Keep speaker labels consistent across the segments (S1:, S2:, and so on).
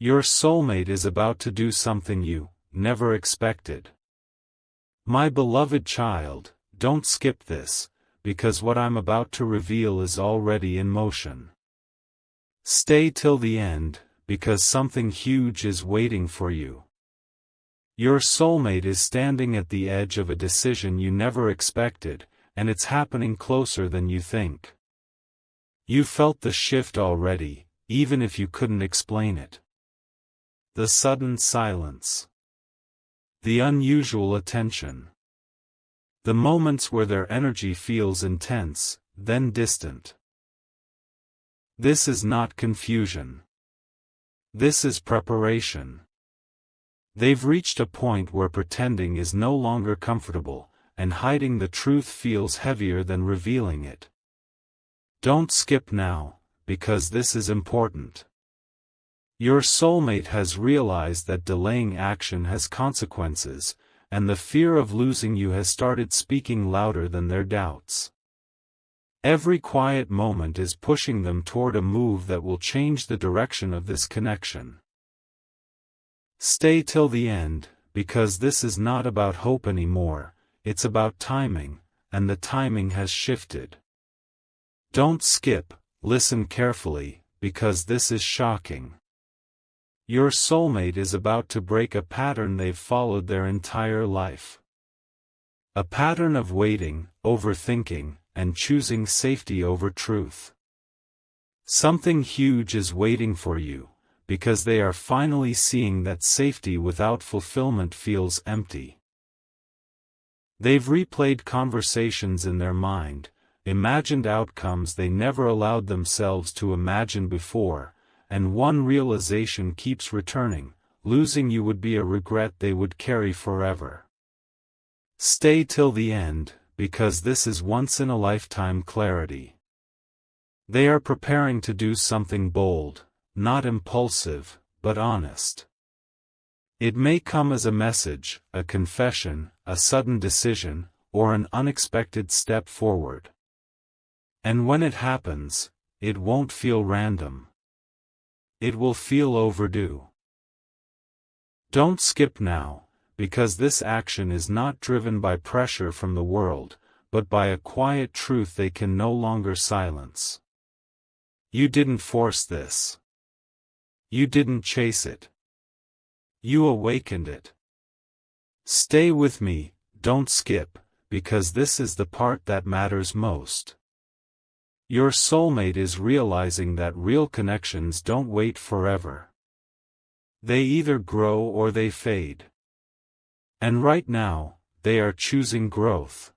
S1: Your soulmate is about to do something you never expected. My beloved child, don't skip this, because what I'm about to reveal is already in motion. Stay till the end, because something huge is waiting for you. Your soulmate is standing at the edge of a decision you never expected, and it's happening closer than you think. You felt the shift already, even if you couldn't explain it. The sudden silence. The unusual attention. The moments where their energy feels intense, then distant. This is not confusion. This is preparation. They've reached a point where pretending is no longer comfortable, and hiding the truth feels heavier than revealing it. Don't skip now, because this is important. Your soulmate has realized that delaying action has consequences, and the fear of losing you has started speaking louder than their doubts. Every quiet moment is pushing them toward a move that will change the direction of this connection. Stay till the end, because this is not about hope anymore, it's about timing, and the timing has shifted. Don't skip, listen carefully, because this is shocking. Your soulmate is about to break a pattern they've followed their entire life. A pattern of waiting, overthinking, and choosing safety over truth. Something huge is waiting for you, because they are finally seeing that safety without fulfillment feels empty. They've replayed conversations in their mind, imagined outcomes they never allowed themselves to imagine before, and one realization keeps returning: losing you would be a regret they would carry forever. Stay till the end, because this is once-in-a-lifetime clarity. They are preparing to do something bold, not impulsive, but honest. It may come as a message, a confession, a sudden decision, or an unexpected step forward. And when it happens, it won't feel random. It will feel overdue. Don't skip now, because this action is not driven by pressure from the world, but by a quiet truth they can no longer silence. You didn't force this. You didn't chase it. You awakened it. Stay with me, don't skip, because this is the part that matters most. Your soulmate is realizing that real connections don't wait forever. They either grow or they fade. And right now, they are choosing growth.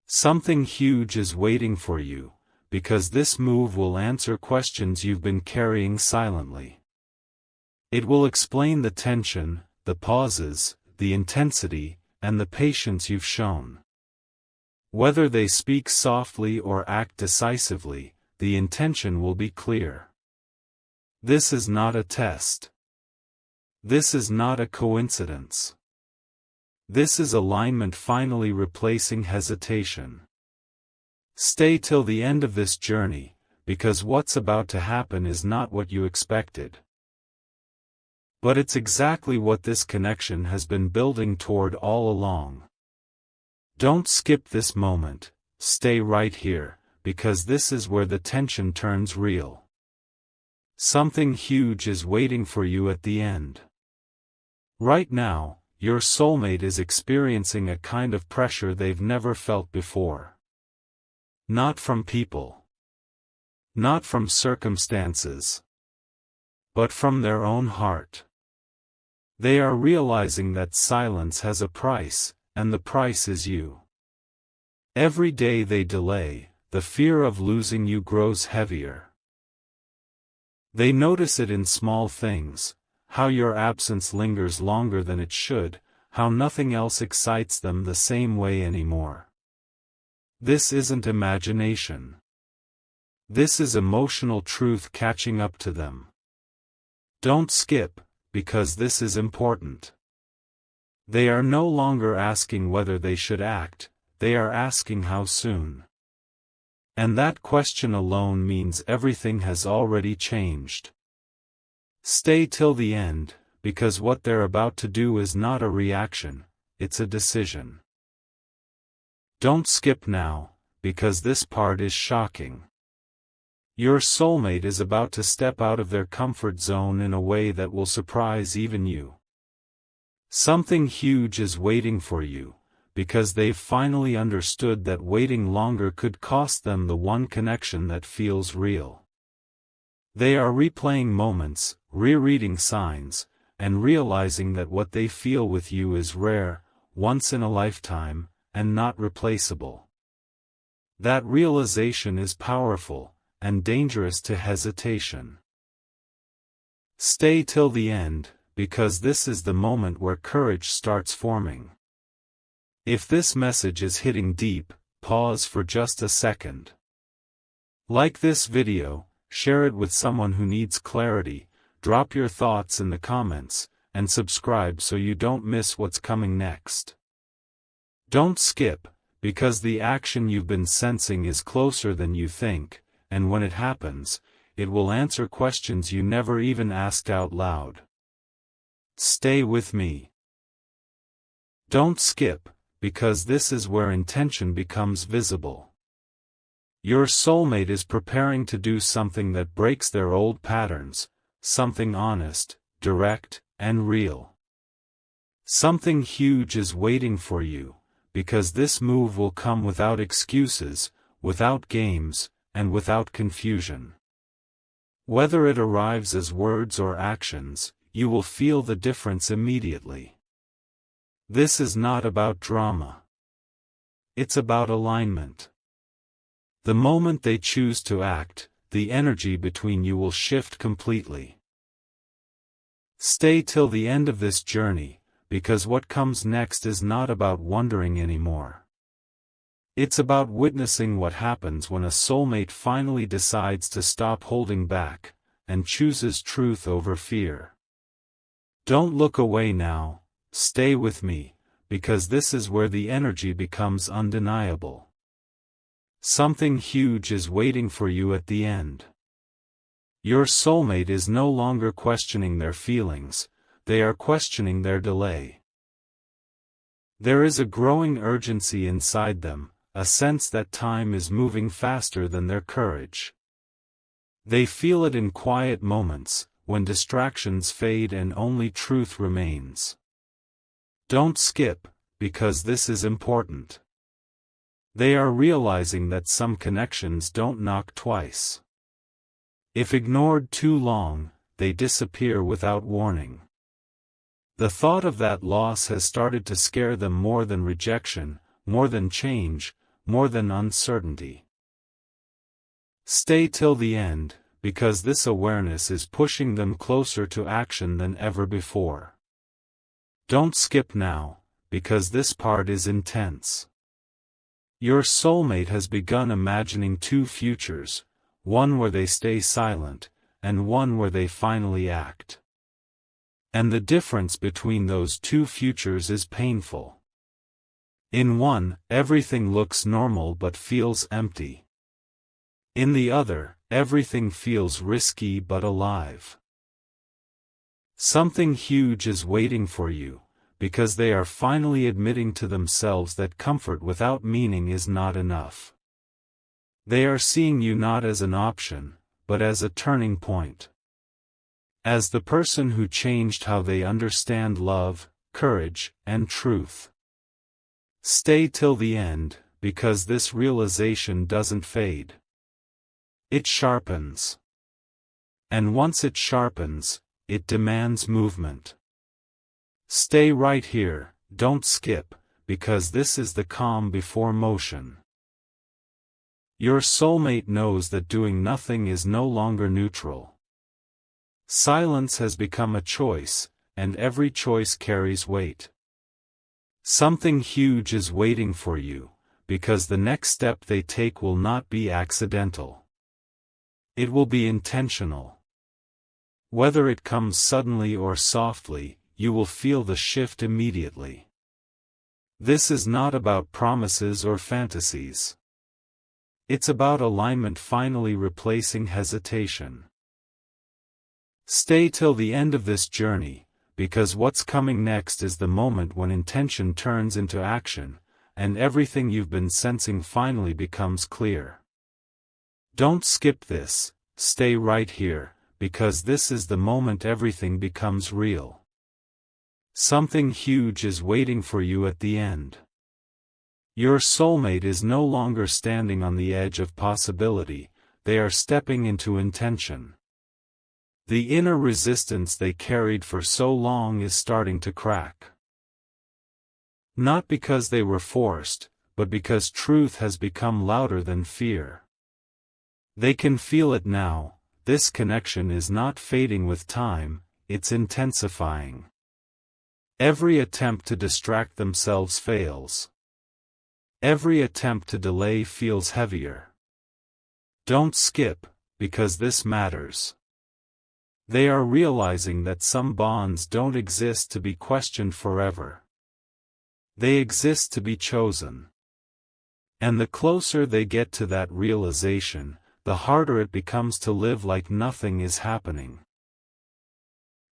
S1: Something huge is waiting for you, because this move will answer questions you've been carrying silently. It will explain the tension, the pauses, the intensity, and the patience you've shown. Whether they speak softly or act decisively, the intention will be clear. This is not a test. This is not a coincidence. This is alignment finally replacing hesitation. Stay till the end of this journey, because what's about to happen is not what you expected. But it's exactly what this connection has been building toward all along. Don't skip this moment, stay right here, because this is where the tension turns real. Something huge is waiting for you at the end. Right now, your soulmate is experiencing a kind of pressure they've never felt before. Not from people. Not from circumstances. But from their own heart. They are realizing that silence has a price, and the price is you. Every day they delay, the fear of losing you grows heavier. They notice it in small things, how your absence lingers longer than it should, how nothing else excites them the same way anymore. This isn't imagination. This is emotional truth catching up to them. Don't skip, because this is important. They are no longer asking whether they should act, they are asking how soon. And that question alone means everything has already changed. Stay till the end, because what they're about to do is not a reaction, it's a decision. Don't skip now, because this part is shocking. Your soulmate is about to step out of their comfort zone in a way that will surprise even you. Something huge is waiting for you, because they've finally understood that waiting longer could cost them the one connection that feels real. They are replaying moments, rereading signs, and realizing that what they feel with you is rare, once in a lifetime, and not replaceable. That realization is powerful, and dangerous to hesitation. Stay till the end, because this is the moment where courage starts forming. If this message is hitting deep, pause for just a second. Like this video, share it with someone who needs clarity, drop your thoughts in the comments, and subscribe so you don't miss what's coming next. Don't skip, because the action you've been sensing is closer than you think, and when it happens, it will answer questions you never even asked out loud. Stay with me. Don't skip, because this is where intention becomes visible. Your soulmate is preparing to do something that breaks their old patterns, something honest, direct, and real. Something huge is waiting for you, because this move will come without excuses, without games, and without confusion. Whether it arrives as words or actions, you will feel the difference immediately. This is not about drama. It's about alignment. The moment they choose to act, the energy between you will shift completely. Stay till the end of this journey, because what comes next is not about wondering anymore. It's about witnessing what happens when a soulmate finally decides to stop holding back, and chooses truth over fear. Don't look away now, stay with me, because this is where the energy becomes undeniable. Something huge is waiting for you at the end. Your soulmate is no longer questioning their feelings, they are questioning their delay. There is a growing urgency inside them, a sense that time is moving faster than their courage. They feel it in quiet moments, when distractions fade and only truth remains. Don't skip, because this is important. They are realizing that some connections don't knock twice. If ignored too long, they disappear without warning. The thought of that loss has started to scare them more than rejection, more than change, more than uncertainty. Stay till the end, because this awareness is pushing them closer to action than ever before. Don't skip now, because this part is intense. Your soulmate has begun imagining two futures, one where they stay silent, and one where they finally act. And the difference between those two futures is painful. In one, everything looks normal but feels empty. In the other, everything feels risky but alive. Something huge is waiting for you, because they are finally admitting to themselves that comfort without meaning is not enough. They are seeing you not as an option, but as a turning point. As the person who changed how they understand love, courage, and truth. Stay till the end, because this realization doesn't fade. It sharpens. And once it sharpens, it demands movement. Stay right here, don't skip, because this is the calm before motion. Your soulmate knows that doing nothing is no longer neutral. Silence has become a choice, and every choice carries weight. Something huge is waiting for you, because the next step they take will not be accidental. It will be intentional. Whether it comes suddenly or softly, you will feel the shift immediately. This is not about promises or fantasies. It's about alignment finally replacing hesitation. Stay till the end of this journey, because what's coming next is the moment when intention turns into action, and everything you've been sensing finally becomes clear. Don't skip this, stay right here, because this is the moment everything becomes real. Something huge is waiting for you at the end. Your soulmate is no longer standing on the edge of possibility, they are stepping into intention. The inner resistance they carried for so long is starting to crack. Not because they were forced, but because truth has become louder than fear. They can feel it now, this connection is not fading with time, it's intensifying. Every attempt to distract themselves fails. Every attempt to delay feels heavier. Don't skip, because this matters. They are realizing that some bonds don't exist to be questioned forever. They exist to be chosen. And the closer they get to that realization, the harder it becomes to live like nothing is happening.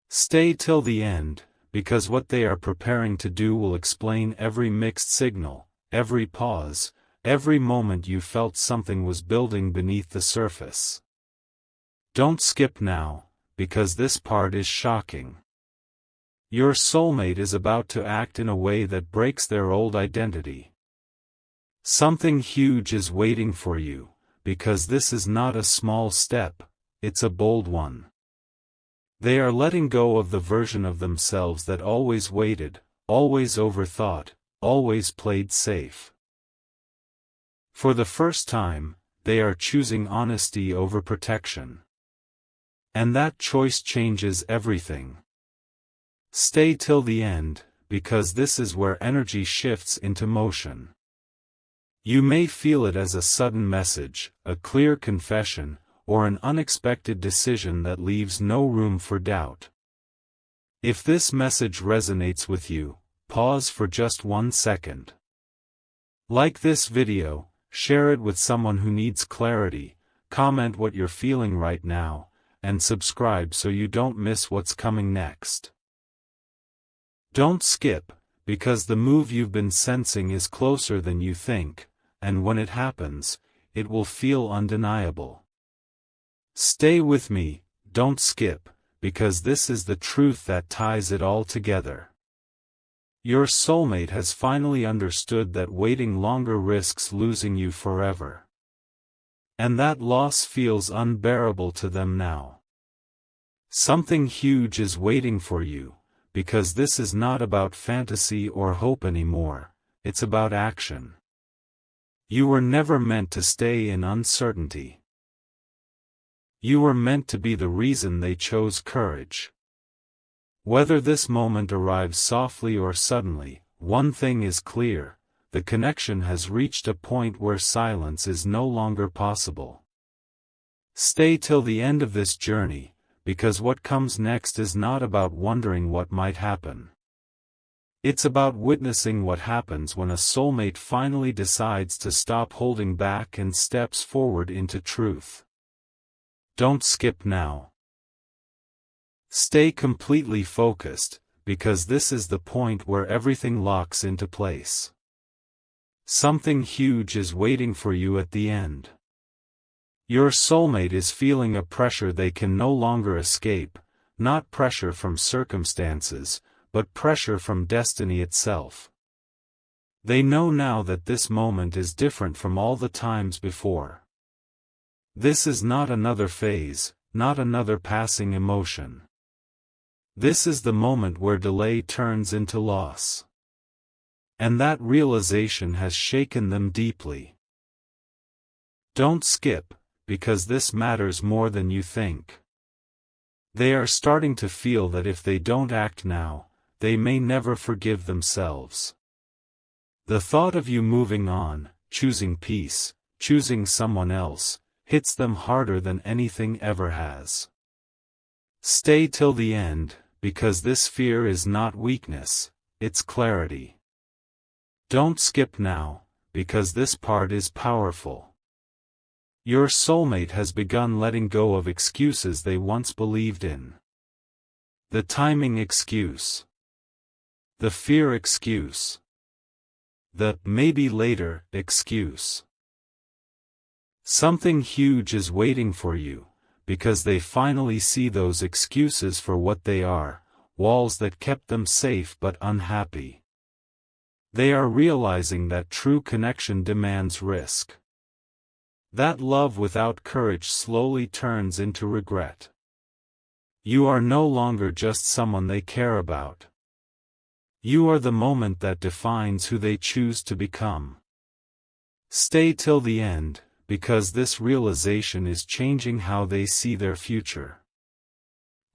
S1: Stay till the end, because what they are preparing to do will explain every mixed signal, every pause, every moment you felt something was building beneath the surface. Don't skip now, because this part is shocking. Your soulmate is about to act in a way that breaks their old identity. Something huge is waiting for you, because this is not a small step, it's a bold one. They are letting go of the version of themselves that always waited, always overthought, always played safe. For the first time, they are choosing honesty over protection. And that choice changes everything. Stay till the end, because this is where energy shifts into motion. You may feel it as a sudden message, a clear confession, or an unexpected decision that leaves no room for doubt. If this message resonates with you, pause for just 1 second. Like this video, share it with someone who needs clarity, comment what you're feeling right now, and subscribe so you don't miss what's coming next. Don't skip, because the move you've been sensing is closer than you think, and when it happens, it will feel undeniable. Stay with me, don't skip, because this is the truth that ties it all together. Your soulmate has finally understood that waiting longer risks losing you forever. And that loss feels unbearable to them now. Something huge is waiting for you, because this is not about fantasy or hope anymore, it's about action. You were never meant to stay in uncertainty. You were meant to be the reason they chose courage. Whether this moment arrives softly or suddenly, one thing is clear, the connection has reached a point where silence is no longer possible. Stay till the end of this journey, because what comes next is not about wondering what might happen. It's about witnessing what happens when a soulmate finally decides to stop holding back and steps forward into truth. Don't skip now. Stay completely focused, because this is the point where everything locks into place. Something huge is waiting for you at the end. Your soulmate is feeling a pressure they can no longer escape, not pressure from circumstances, but pressure from destiny itself. They know now that this moment is different from all the times before. This is not another phase, not another passing emotion. This is the moment where delay turns into loss. And that realization has shaken them deeply. Don't skip, because this matters more than you think. They are starting to feel that if they don't act now, they may never forgive themselves. The thought of you moving on, choosing peace, choosing someone else, hits them harder than anything ever has. Stay till the end, because this fear is not weakness, it's clarity. Don't skip now, because this part is powerful. Your soulmate has begun letting go of excuses they once believed in. The timing excuse. The fear excuse. The maybe later excuse. Something huge is waiting for you, because they finally see those excuses for what they are, walls that kept them safe but unhappy. They are realizing that true connection demands risk. That love without courage slowly turns into regret. You are no longer just someone they care about. You are the moment that defines who they choose to become. Stay till the end, because this realization is changing how they see their future.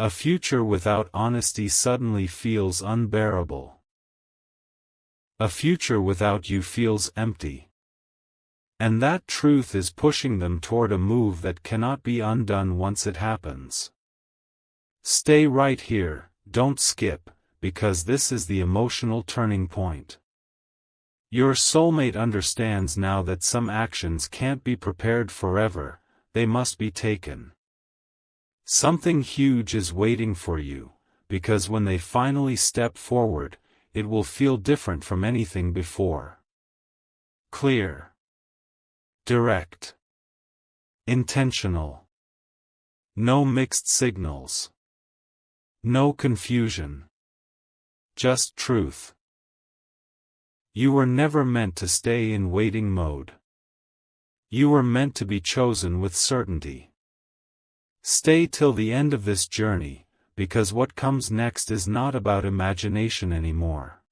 S1: A future without honesty suddenly feels unbearable. A future without you feels empty. And that truth is pushing them toward a move that cannot be undone once it happens. Stay right here, don't skip, because this is the emotional turning point. Your soulmate understands now that some actions can't be prepared forever, they must be taken. Something huge is waiting for you, because when they finally step forward, it will feel different from anything before. Clear. Direct. Intentional. No mixed signals. No confusion. Just truth. You were never meant to stay in waiting mode. You were meant to be chosen with certainty. Stay till the end of this journey, because what comes next is not about imagination anymore.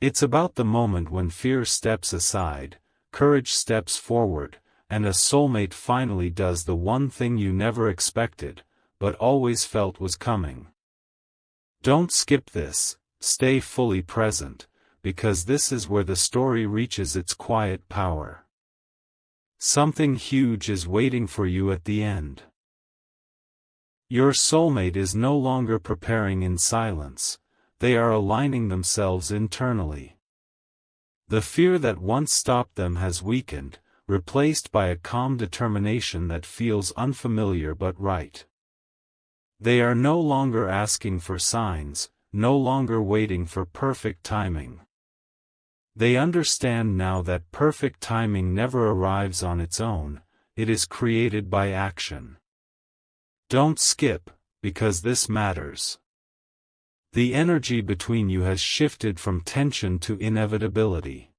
S1: It's about the moment when fear steps aside, courage steps forward, and a soulmate finally does the one thing you never expected, but always felt was coming. Don't skip this, stay fully present, because this is where the story reaches its quiet power. Something huge is waiting for you at the end. Your soulmate is no longer preparing in silence, they are aligning themselves internally. The fear that once stopped them has weakened, replaced by a calm determination that feels unfamiliar but right. They are no longer asking for signs, no longer waiting for perfect timing. They understand now that perfect timing never arrives on its own, it is created by action. Don't skip, because this matters. The energy between you has shifted from tension to inevitability.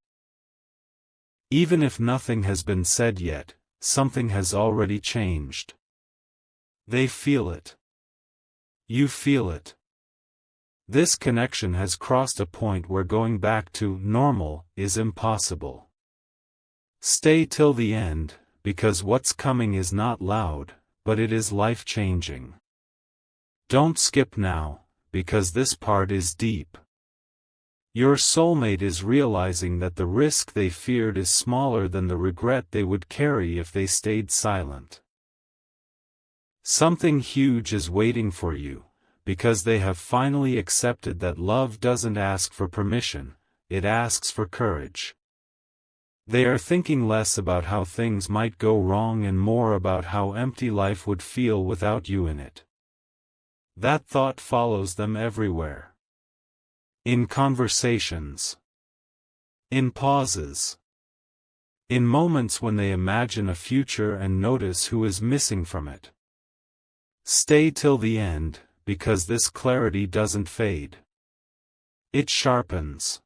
S1: Even if nothing has been said yet, something has already changed. They feel it. You feel it. This connection has crossed a point where going back to normal is impossible. Stay till the end, because what's coming is not loud, but it is life-changing. Don't skip now, because this part is deep. Your soulmate is realizing that the risk they feared is smaller than the regret they would carry if they stayed silent. Something huge is waiting for you, because they have finally accepted that love doesn't ask for permission, it asks for courage. They are thinking less about how things might go wrong and more about how empty life would feel without you in it. That thought follows them everywhere. In conversations. In pauses. In moments when they imagine a future and notice who is missing from it. Stay till the end, because this clarity doesn't fade. It sharpens.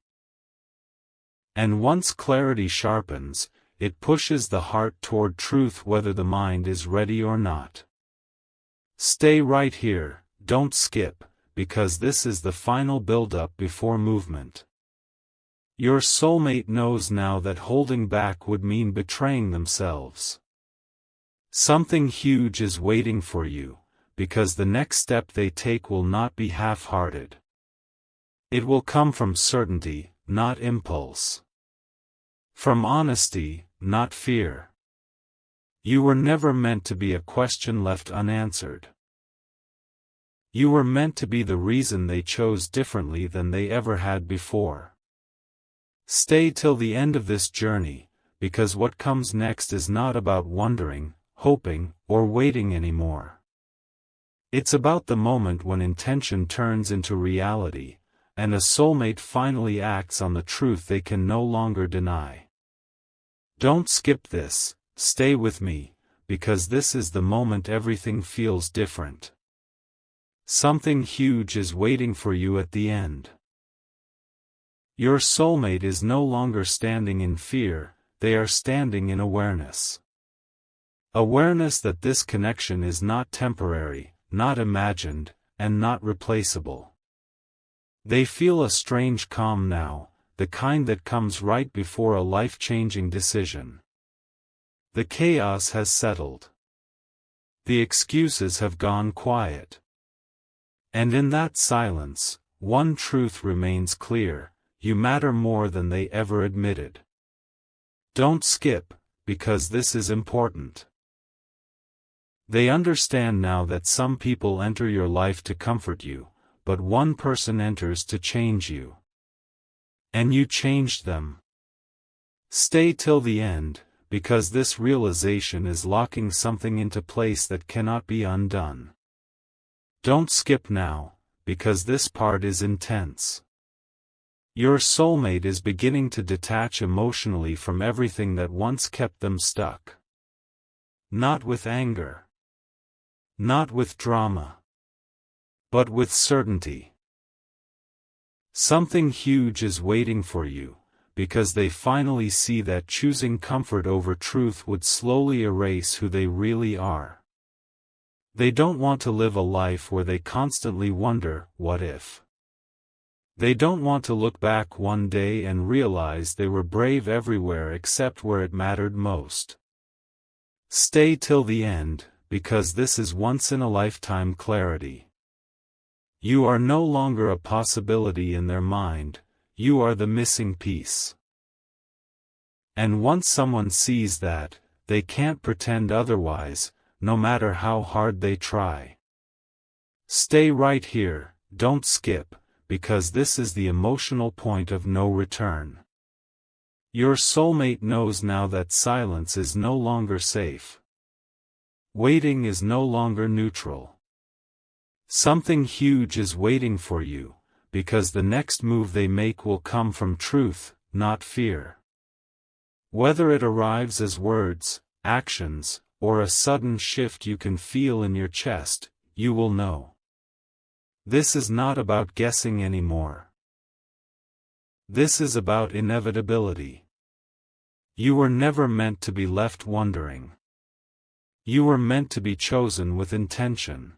S1: And once clarity sharpens, it pushes the heart toward truth whether the mind is ready or not. Stay right here, don't skip, because this is the final build-up before movement. Your soulmate knows now that holding back would mean betraying themselves. Something huge is waiting for you, because the next step they take will not be half-hearted. It will come from certainty, not impulse. From honesty, not fear. You were never meant to be a question left unanswered. You were meant to be the reason they chose differently than they ever had before. Stay till the end of this journey, because what comes next is not about wondering, hoping, or waiting anymore. It's about the moment when intention turns into reality, and a soulmate finally acts on the truth they can no longer deny. Don't skip this, stay with me, because this is the moment everything feels different. Something huge is waiting for you at the end. Your soulmate is no longer standing in fear, they are standing in awareness. Awareness that this connection is not temporary, not imagined, and not replaceable. They feel a strange calm now, the kind that comes right before a life-changing decision. The chaos has settled. The excuses have gone quiet. And in that silence, one truth remains clear: you matter more than they ever admitted. Don't skip, because this is important. They understand now that some people enter your life to comfort you, but one person enters to change you. And you changed them. Stay till the end, because this realization is locking something into place that cannot be undone. Don't skip now, because this part is intense. Your soulmate is beginning to detach emotionally from everything that once kept them stuck. Not with anger. Not with drama. But with certainty. Something huge is waiting for you, because they finally see that choosing comfort over truth would slowly erase who they really are. They don't want to live a life where they constantly wonder, what if? They don't want to look back one day and realize they were brave everywhere except where it mattered most. Stay till the end, because this is once-in-a-lifetime clarity. You are no longer a possibility in their mind, you are the missing piece. And once someone sees that, they can't pretend otherwise, no matter how hard they try. Stay right here, don't skip, because this is the emotional point of no return. Your soulmate knows now that silence is no longer safe. Waiting is no longer neutral. Something huge is waiting for you, because the next move they make will come from truth, not fear. Whether it arrives as words, actions, or a sudden shift you can feel in your chest, you will know. This is not about guessing anymore. This is about inevitability. You were never meant to be left wondering. You were meant to be chosen with intention.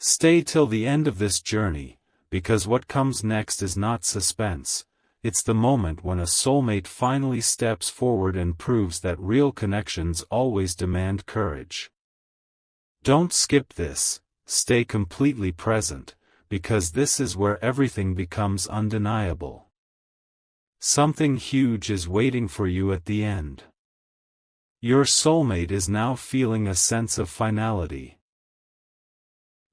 S1: Stay till the end of this journey, because what comes next is not suspense, it's the moment when a soulmate finally steps forward and proves that real connections always demand courage. Don't skip this, stay completely present, because this is where everything becomes undeniable. Something huge is waiting for you at the end. Your soulmate is now feeling a sense of finality.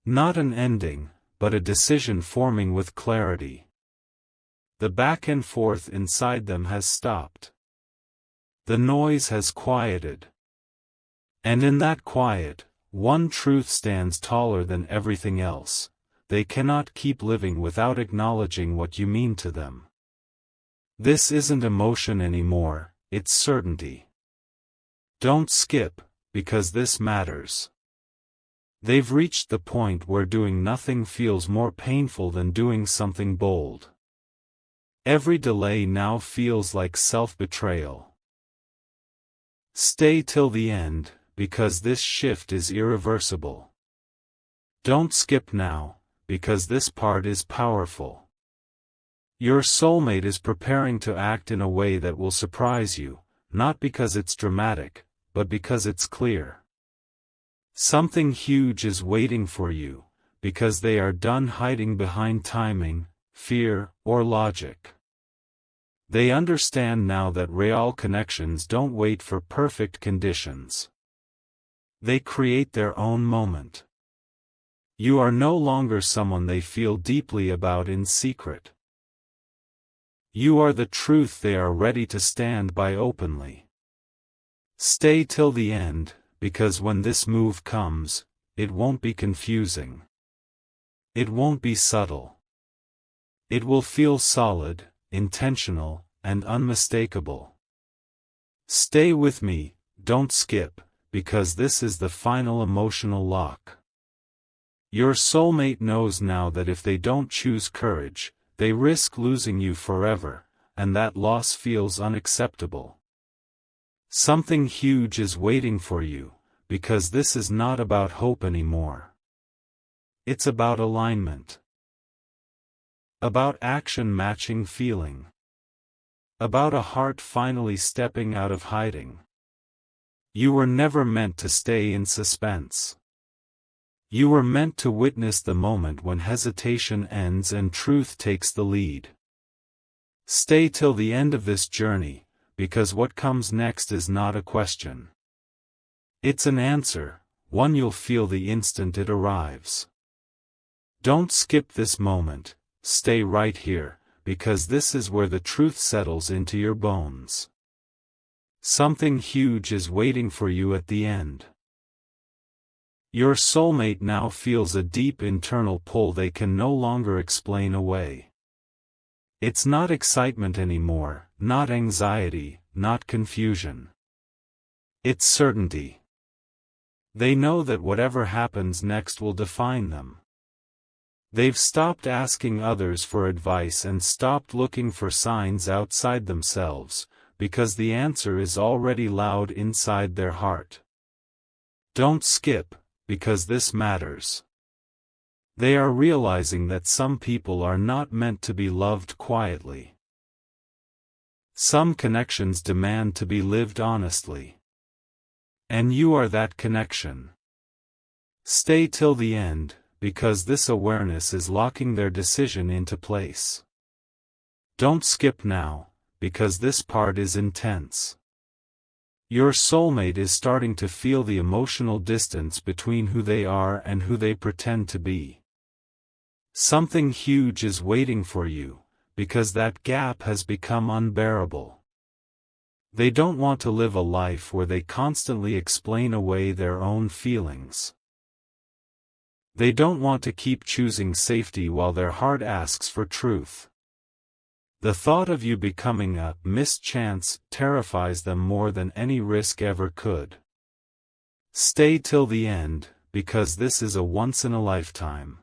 S1: Not an ending, but a decision forming with clarity. The back and forth inside them has stopped. The noise has quieted. And in that quiet, one truth stands taller than everything else: they cannot keep living without acknowledging what you mean to them. This isn't emotion anymore, it's certainty. Don't skip, because this matters. They've reached the point where doing nothing feels more painful than doing something bold. Every delay now feels like self-betrayal. Stay till the end, because this shift is irreversible. Don't skip now, because this part is powerful. Your soulmate is preparing to act in a way that will surprise you, not because it's dramatic, but because it's clear. Something huge is waiting for you, because they are done hiding behind timing, fear, or logic. They understand now that real connections don't wait for perfect conditions. They create their own moment. You are no longer someone they feel deeply about in secret. You are the truth they are ready to stand by openly. Stay till the end, because when this move comes, it won't be confusing. It won't be subtle. It will feel solid, intentional, and unmistakable. Stay with me, don't skip, because this is the final emotional lock. Your soulmate knows now that if they don't choose courage, they risk losing you forever, and that loss feels unacceptable. Something huge is waiting for you, because this is not about hope anymore. It's about alignment. About action matching feeling. About a heart finally stepping out of hiding. You were never meant to stay in suspense. You were meant to witness the moment when hesitation ends and truth takes the lead. Stay till the end of this journey, because what comes next is not a question. It's an answer, one you'll feel the instant it arrives. Don't skip this moment, stay right here, because this is where the truth settles into your bones. Something huge is waiting for you at the end. Your soulmate now feels a deep internal pull they can no longer explain away. It's not excitement anymore, not anxiety, not confusion. It's certainty. They know that whatever happens next will define them. They've stopped asking others for advice and stopped looking for signs outside themselves, because the answer is already loud inside their heart. Don't skip, because this matters. They are realizing that some people are not meant to be loved quietly. Some connections demand to be lived honestly. And you are that connection. Stay till the end, because this awareness is locking their decision into place. Don't skip now, because this part is intense. Your soulmate is starting to feel the emotional distance between who they are and who they pretend to be. Something huge is waiting for you, because that gap has become unbearable. They don't want to live a life where they constantly explain away their own feelings. They don't want to keep choosing safety while their heart asks for truth. The thought of you becoming a mischance terrifies them more than any risk ever could. Stay till the end, because this is a once-in-a-lifetime.